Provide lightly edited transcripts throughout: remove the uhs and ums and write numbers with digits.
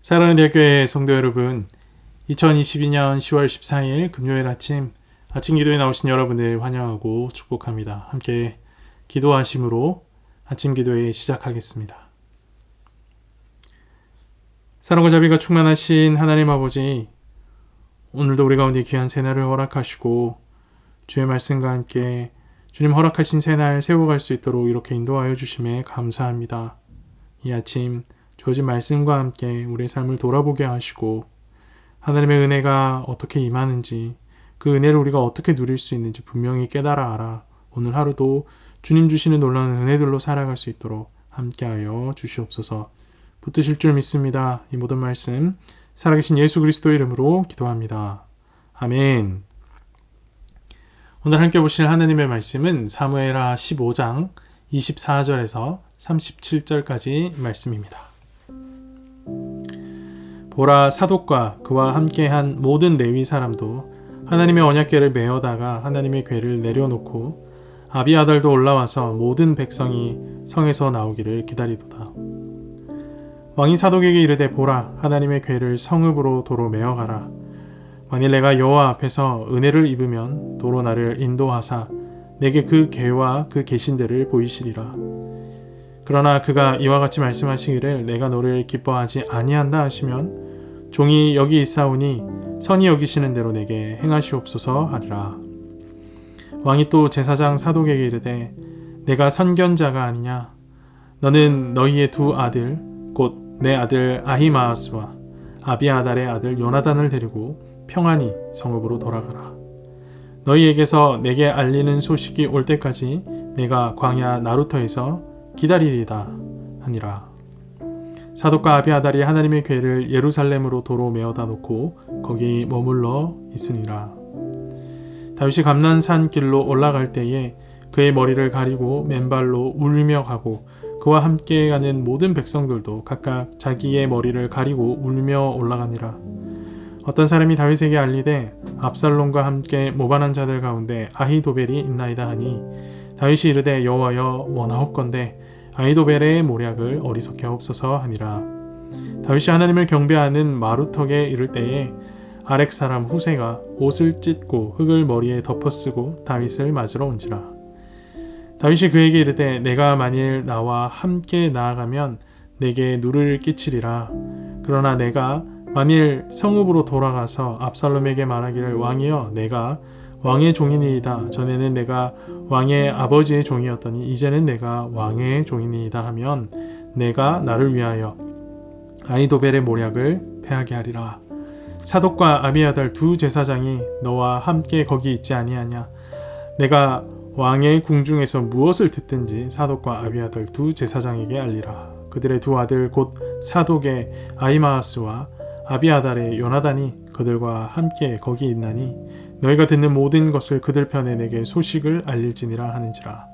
사랑하는 대학교의 성도 여러분, 2022년 10월 14일 금요일 아침 기도에 나오신 여러분을 환영하고 축복합니다. 함께 기도하심으로 아침 기도회 시작하겠습니다. 사랑과 자비가 충만하신 하나님 아버지, 오늘도 우리 가운데 귀한 새날을 허락하시고 주의 말씀과 함께 주님 허락하신 새날 세워갈 수 있도록 이렇게 인도하여 주심에 감사합니다. 이 아침 주어진 말씀과 함께 우리의 삶을 돌아보게 하시고 하나님의 은혜가 어떻게 임하는지, 그 은혜를 우리가 어떻게 누릴 수 있는지 분명히 깨달아 알아 오늘 하루도 주님 주시는 놀라운 은혜들로 살아갈 수 있도록 함께하여 주시옵소서. 붙드실 줄 믿습니다. 이 모든 말씀 살아계신 예수 그리스도 이름으로 기도합니다. 아멘. 오늘 함께 보실 하나님의 말씀은 사무엘하 15장 24절에서 37절까지 말씀입니다. 보라, 사독과 그와 함께한 모든 레위 사람도 하나님의 언약궤를 메어다가 하나님의 궤를 내려놓고 아비아달도 올라와서 모든 백성이 성에서 나오기를 기다리도다. 왕이 사독에게 이르되 보라, 하나님의 궤를 성읍으로 도로 메어가라. 만일 내가 여호와 앞에서 은혜를 입으면 도로 나를 인도하사 내게 그 궤와 그 계신들을 보이시리라. 그러나 그가 이와 같이 말씀하시기를 내가 너를 기뻐하지 아니한다 하시면 종이 여기 있사오니 선히 여기시는 대로 내게 행하시옵소서 하리라. 왕이 또 제사장 사독에게 이르되 내가 선견자가 아니냐? 너는 너희의 두 아들 곧 내 아들 아히마아스와 아비아달의 아들 요나단을 데리고 평안히 성읍으로 돌아가라. 너희에게서 내게 알리는 소식이 올 때까지 내가 광야 나루터에서 기다리리다 하니라. 사독과 아비아달이 하나님의 궤를 예루살렘으로 도로 메어다 놓고 거기 머물러 있으니라. 다윗이 감난산 길로 올라갈 때에 그의 머리를 가리고 맨발로 울며 가고 그와 함께 가는 모든 백성들도 각각 자기의 머리를 가리고 울며 올라가니라. 어떤 사람이 다윗에게 알리되 압살롬과 함께 모반한 자들 가운데 아히도벨이 있나이다 하니 다윗이 이르되 여호와여 원하옵건대 아히도벨의 모략을 어리석게 하옵소서 하니라. 다윗이 하나님을 경배하는 마루턱에 이를 때에 아렉 사람 후세가 옷을 찢고 흙을 머리에 덮어쓰고 다윗을 맞으러 온지라. 다윗이 그에게 이르되 내가 만일 나와 함께 나아가면 내게 누를 끼치리라. 그러나 내가 만일 성읍으로 돌아가서 압살롬에게 말하기를 왕이여 내가 왕의 종이니이다. 전에는 내가 왕의 아버지의 종이었더니 이제는 내가 왕의 종이니이다 하면 내가 나를 위하여 아히도벨의 모략을 패하게 하리라. 사독과 아비아달 두 제사장이 너와 함께 거기 있지 아니하냐? 내가 왕의 궁중에서 무엇을 듣든지 사독과 아비아달 두 제사장에게 알리라. 그들의 두 아들 곧 사독의 아히마아스와 아비아달의 요나단이 그들과 함께 거기 있나니 너희가 듣는 모든 것을 그들 편에 내게 소식을 알릴지니라 하는지라.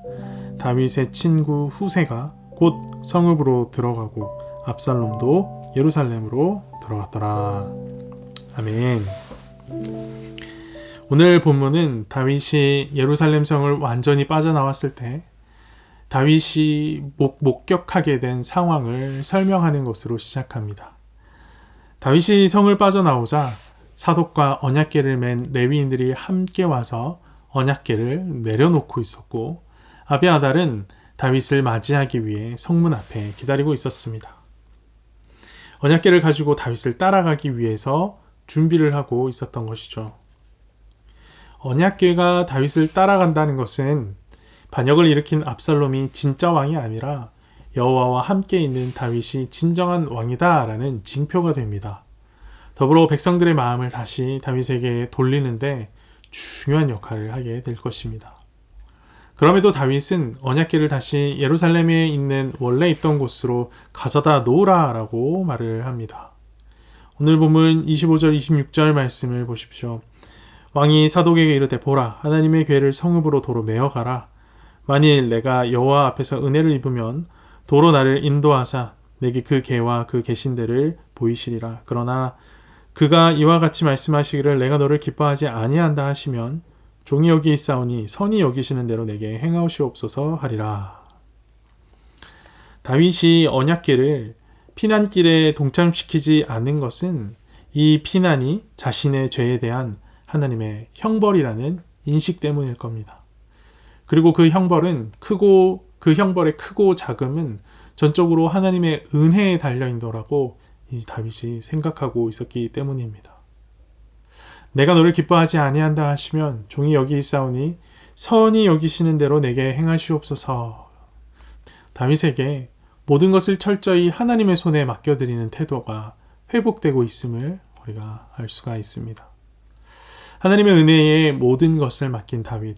다윗의 친구 후세가 곧 성읍으로 들어가고 압살롬도 예루살렘으로 들어갔더라. 아멘. 오늘 본문은 다윗이 예루살렘 성을 완전히 빠져나왔을 때 다윗이 목격하게 된 상황을 설명하는 것으로 시작합니다. 다윗이 성을 빠져나오자 사독과 언약궤를 맨 레위인들이 함께 와서 언약궤를 내려놓고 있었고 아비아달은 다윗을 맞이하기 위해 성문 앞에 기다리고 있었습니다. 언약궤를 가지고 다윗을 따라가기 위해서 준비를 하고 있었던 것이죠. 언약궤가 다윗을 따라간다는 것은 반역을 일으킨 압살롬이 진짜 왕이 아니라 여호와와 함께 있는 다윗이 진정한 왕이다라는 징표가 됩니다. 더불어 백성들의 마음을 다시 다윗에게 돌리는데 중요한 역할을 하게 될 것입니다. 그럼에도 다윗은 언약궤를 다시 예루살렘에 있는 원래 있던 곳으로 가져다 놓으라 라고 말을 합니다. 오늘 본문 25절 26절 말씀을 보십시오. 왕이 사독에게 이르되 보라 하나님의 궤를 성읍으로 도로 메어가라. 만일 내가 여호와 앞에서 은혜를 입으면 도로 나를 인도하사 내게 그 궤와 그 계신들을 보이시리라. 그러나 그가 이와 같이 말씀하시기를 내가 너를 기뻐하지 아니한다 하시면 종이 여기 있사오니 선히 여기시는 대로 내게 행하시옵소서 하리라. 다윗이 언약궤를 피난길에 동참시키지 않는 것은 이 피난이 자신의 죄에 대한 하나님의 형벌이라는 인식 때문일 겁니다. 그리고 그 형벌의 크고 작음은 전적으로 하나님의 은혜에 달려있노라고 이 다윗이 생각하고 있었기 때문입니다. 내가 너를 기뻐하지 아니한다 하시면 종이 여기 있사오니 선히 여기시는 대로 내게 행하시옵소서. 다윗에게 모든 것을 철저히 하나님의 손에 맡겨드리는 태도가 회복되고 있음을 우리가 알 수가 있습니다. 하나님의 은혜에 모든 것을 맡긴 다윗,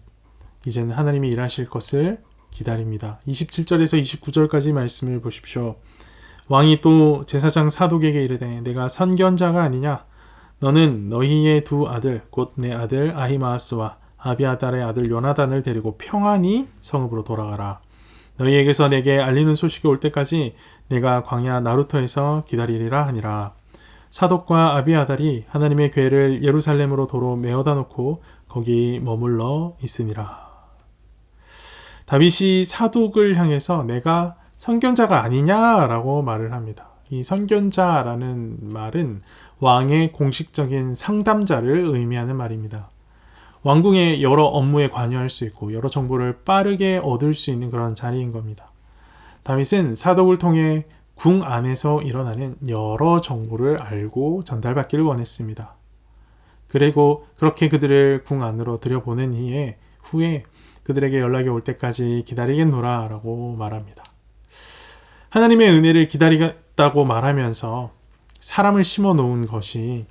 이제는 하나님이 일하실 것을 기다립니다. 27절에서 29절까지 말씀을 보십시오. 왕이 또 제사장 사독에게 이르되 내가 선견자가 아니냐? 너는 너희의 두 아들 곧 내 아들 아히마아스와 아비아달의 아들 요나단을 데리고 평안히 성읍으로 돌아가라. 너희에게서 내게 알리는 소식이 올 때까지 내가 광야 나루터에서 기다리리라 하니라. 사독과 아비아달이 하나님의 궤를 예루살렘으로 도로 메어다 놓고 거기 머물러 있으니라. 다윗이 사독을 향해서 내가 선견자가 아니냐라고 말을 합니다. 이 선견자라는 말은 왕의 공식적인 상담자를 의미하는 말입니다. 왕궁의 여러 업무에 관여할 수 있고 여러 정보를 빠르게 얻을 수 있는 그런 자리인 겁니다. 다윗은 사독을 통해 궁 안에서 일어나는 여러 정보를 알고 전달받기를 원했습니다. 그리고 그렇게 그들을 궁 안으로 들여보낸 후에 그들에게 연락이 올 때까지 기다리겠노라 라고 말합니다. 하나님의 은혜를 기다리겠다고 말하면서 사람을 심어 놓은 것이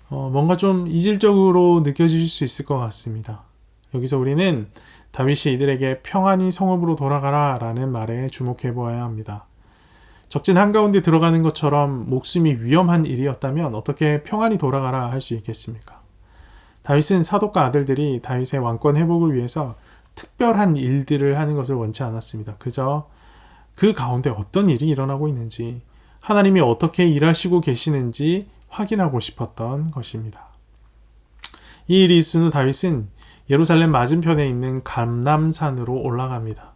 뭔가 좀 이질적으로 느껴질 수 있을 것 같습니다. 여기서 우리는 다윗이 이들에게 평안히 성읍으로 돌아가라 라는 말에 주목해 보아야 합니다. 적진 한가운데 들어가는 것처럼 목숨이 위험한 일이었다면 어떻게 평안히 돌아가라 할 수 있겠습니까? 다윗은 사독과 아들들이 다윗의 왕권 회복을 위해서 특별한 일들을 하는 것을 원치 않았습니다. 그저 그 가운데 어떤 일이 일어나고 있는지, 하나님이 어떻게 일하시고 계시는지 확인하고 싶었던 것입니다. 이 일이 있은 후 다윗은 예루살렘 맞은편에 있는 감람산으로 올라갑니다.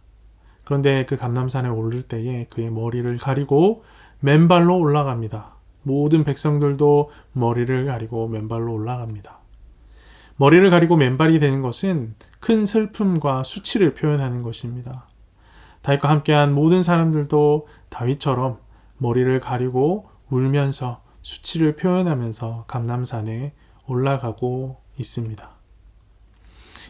그런데 그 감람산에 오를 때에 그의 머리를 가리고 맨발로 올라갑니다. 모든 백성들도 머리를 가리고 맨발로 올라갑니다. 머리를 가리고 맨발이 되는 것은 큰 슬픔과 수치를 표현하는 것입니다. 다윗과 함께한 모든 사람들도 다윗처럼 머리를 가리고 울면서 수치를 표현하면서 감람산에 올라가고 있습니다.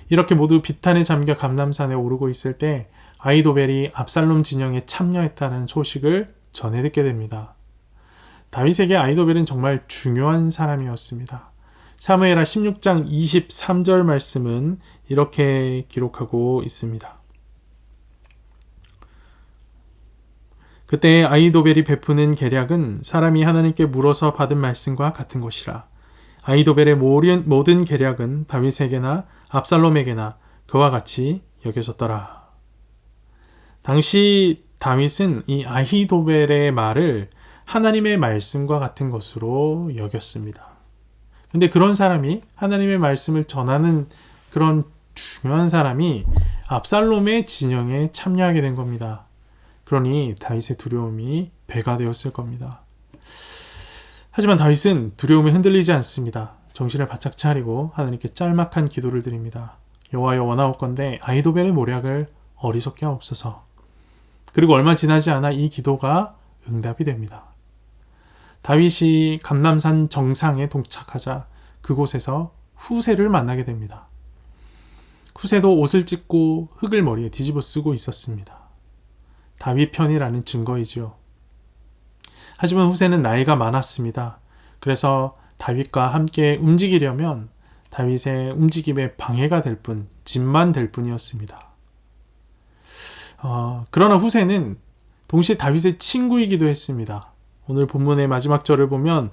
이렇게 모두 비탄에 잠겨 감람산에 오르고 있을 때 아히도벨이 압살롬 진영에 참여했다는 소식을 전해 듣게 됩니다. 다윗에게 아히도벨은 정말 중요한 사람이었습니다. 사무엘하 16장 23절 말씀은 이렇게 기록하고 있습니다. 그때 아히도벨이 베푸는 계략은 사람이 하나님께 물어서 받은 말씀과 같은 것이라. 아히도벨의 모든 계략은 다윗에게나 압살롬에게나 그와 같이 여겨졌더라. 당시 다윗은 이 아히도벨의 말을 하나님의 말씀과 같은 것으로 여겼습니다. 근데 그런 사람이, 하나님의 말씀을 전하는 그런 중요한 사람이 압살롬의 진영에 참여하게 된 겁니다. 그러니 다윗의 두려움이 배가 되었을 겁니다. 하지만 다윗은 두려움에 흔들리지 않습니다. 정신을 바짝 차리고 하나님께 짤막한 기도를 드립니다. 여호와여, 원하옵건대 아히도벨의 모략을 어리석게 하옵소서. 그리고 얼마 지나지 않아 이 기도가 응답이 됩니다. 다윗이 감람산 정상에 도착하자 그곳에서 후세를 만나게 됩니다. 후세도 옷을 찢고 흙을 머리에 뒤집어 쓰고 있었습니다. 다윗 편이라는 증거이지요. 하지만 후세는 나이가 많았습니다. 그래서 다윗과 함께 움직이려면 다윗의 움직임에 방해가 될 뿐, 짐만 될 뿐이었습니다. 그러나 후세는 동시에 다윗의 친구이기도 했습니다. 오늘 본문의 마지막 절을 보면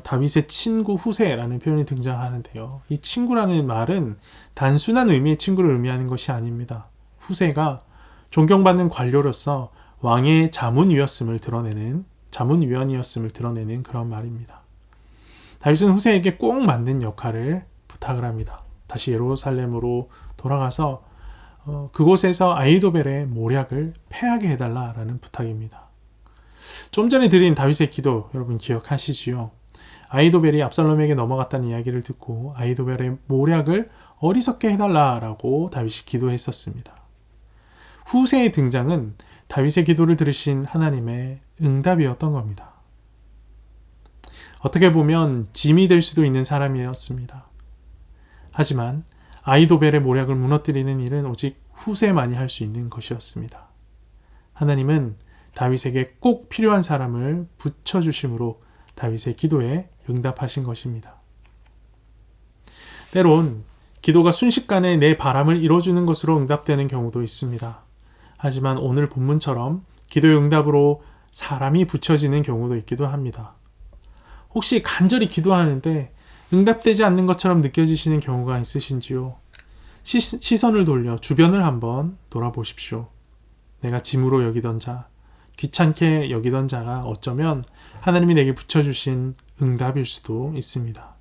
다윗의 친구 후세라는 표현이 등장하는데요. 이 친구라는 말은 단순한 의미의 친구를 의미하는 것이 아닙니다. 후세가 존경받는 관료로서 왕의 자문위원이었음을 드러내는 그런 말입니다. 다윗은 후세에게 꼭 맞는 역할을 부탁을 합니다. 다시 예루살렘으로 돌아가서 그곳에서 아히도벨의 모략을 패하게 해달라라는 부탁입니다. 좀 전에 드린 다윗의 기도 여러분 기억하시지요? 아히도벨이 압살롬에게 넘어갔다는 이야기를 듣고 아히도벨의 모략을 어리석게 해달라라고 다윗이 기도했었습니다. 후세의 등장은 다윗의 기도를 들으신 하나님의 응답이었던 겁니다. 어떻게 보면 짐이 될 수도 있는 사람이었습니다. 하지만 아히도벨의 모략을 무너뜨리는 일은 오직 후세만이 할 수 있는 것이었습니다. 하나님은 다윗에게 꼭 필요한 사람을 붙여주심으로 다윗의 기도에 응답하신 것입니다. 때론 기도가 순식간에 내 바람을 이뤄주는 것으로 응답되는 경우도 있습니다. 하지만 오늘 본문처럼 기도의 응답으로 사람이 붙여지는 경우도 있기도 합니다. 혹시 간절히 기도하는데 응답되지 않는 것처럼 느껴지시는 경우가 있으신지요? 시선을 돌려 주변을 한번 돌아보십시오. 내가 짐으로 여기던 자, 귀찮게 여기던 자가 어쩌면 하나님이 내게 붙여주신 응답일 수도 있습니다.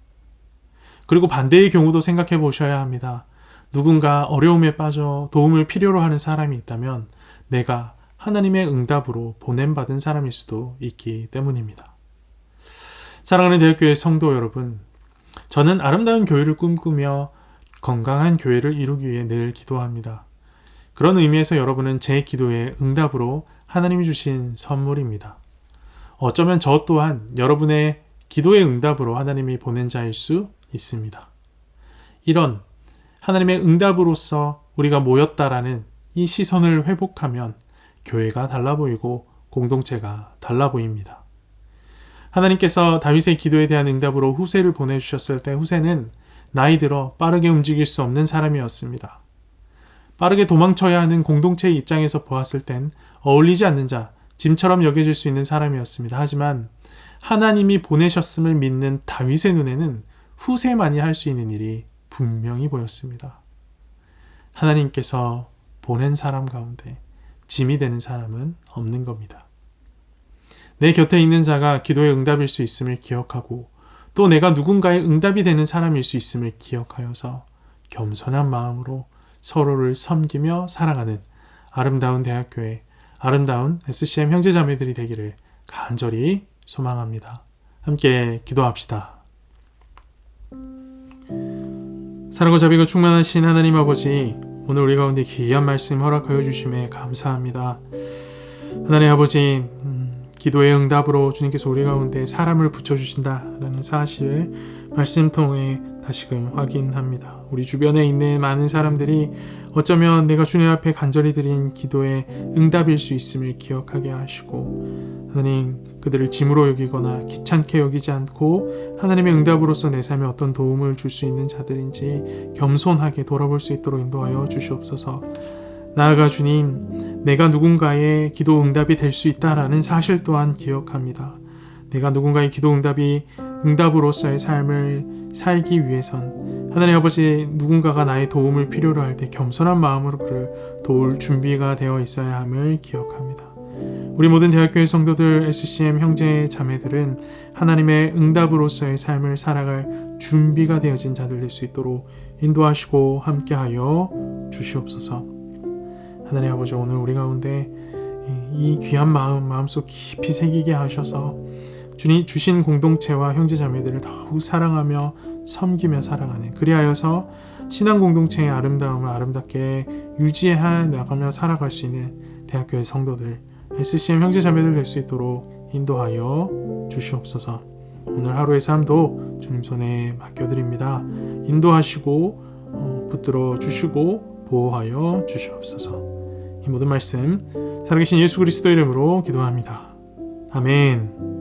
그리고 반대의 경우도 생각해 보셔야 합니다. 누군가 어려움에 빠져 도움을 필요로 하는 사람이 있다면 내가 하나님의 응답으로 보냄받은 사람일 수도 있기 때문입니다. 사랑하는 대학교의 성도 여러분, 저는 아름다운 교회를 꿈꾸며 건강한 교회를 이루기 위해 늘 기도합니다. 그런 의미에서 여러분은 제 기도의 응답으로 하나님이 주신 선물입니다. 어쩌면 저 또한 여러분의 기도의 응답으로 하나님이 보낸 자일 수 있습니다. 이런 하나님의 응답으로서 우리가 모였다라는 이 시선을 회복하면 교회가 달라 보이고 공동체가 달라 보입니다. 하나님께서 다윗의 기도에 대한 응답으로 후세를 보내주셨을 때 후세는 나이 들어 빠르게 움직일 수 없는 사람이었습니다. 빠르게 도망쳐야 하는 공동체의 입장에서 보았을 땐 어울리지 않는 자, 짐처럼 여겨질 수 있는 사람이었습니다. 하지만 하나님이 보내셨음을 믿는 다윗의 눈에는 후세만이 할 수 있는 일이 분명히 보였습니다. 하나님께서 보낸 사람 가운데 짐이 되는 사람은 없는 겁니다. 내 곁에 있는 자가 기도의 응답일 수 있음을 기억하고 또 내가 누군가의 응답이 되는 사람일 수 있음을 기억하여서 겸손한 마음으로 서로를 섬기며 살아가는 아름다운 대학교의 아름다운 SCM 형제자매들이 되기를 간절히 소망합니다. 함께 기도합시다. 사랑과 자비가 충만하신 하나님 아버지, 오늘 우리 가운데 귀한 말씀 허락하여 주심에 감사합니다. 하나님 아버지, 기도의 응답으로 주님께서 우리 가운데 사람을 붙여주신다라는 사실을 말씀 통해 다시금 확인합니다. 우리 주변에 있는 많은 사람들이 어쩌면 내가 주님 앞에 간절히 드린 기도의 응답일 수 있음을 기억하게 하시고 하나님, 그들을 짐으로 여기거나 귀찮게 여기지 않고 하나님의 응답으로서 내 삶에 어떤 도움을 줄 수 있는 자들인지 겸손하게 돌아볼 수 있도록 인도하여 주시옵소서. 나아가 주님, 내가 누군가의 기도 응답이 될 수 있다라는 사실 또한 기억합니다. 내가 누군가의 기도 응답으로서의 삶을 살기 위해선 하나님 아버지, 누군가가 나의 도움을 필요로 할 때 겸손한 마음으로 그를 도울 준비가 되어 있어야 함을 기억합니다. 우리 모든 대학교의 성도들, SCM 형제 자매들은 하나님의 응답으로서의 삶을 살아갈 준비가 되어진 자들 될 수 있도록 인도하시고 함께하여 주시옵소서. 하나님 아버지, 오늘 우리 가운데 이 귀한 마음속 깊이 새기게 하셔서 주님 주신 공동체와 형제자매들을 더욱 사랑하며 섬기며 살아가는, 그리하여서 신앙 공동체의 아름다움을 아름답게 유지해 나가며 살아갈 수 있는 대학교의 성도들, SCM 형제자매들 될 수 있도록 인도하여 주시옵소서. 오늘 하루의 삶도 주님 손에 맡겨드립니다. 인도하시고 붙들어 주시고 보호하여 주시옵소서. 이 모든 말씀 살아계신 예수 그리스도 이름으로 기도합니다. 아멘.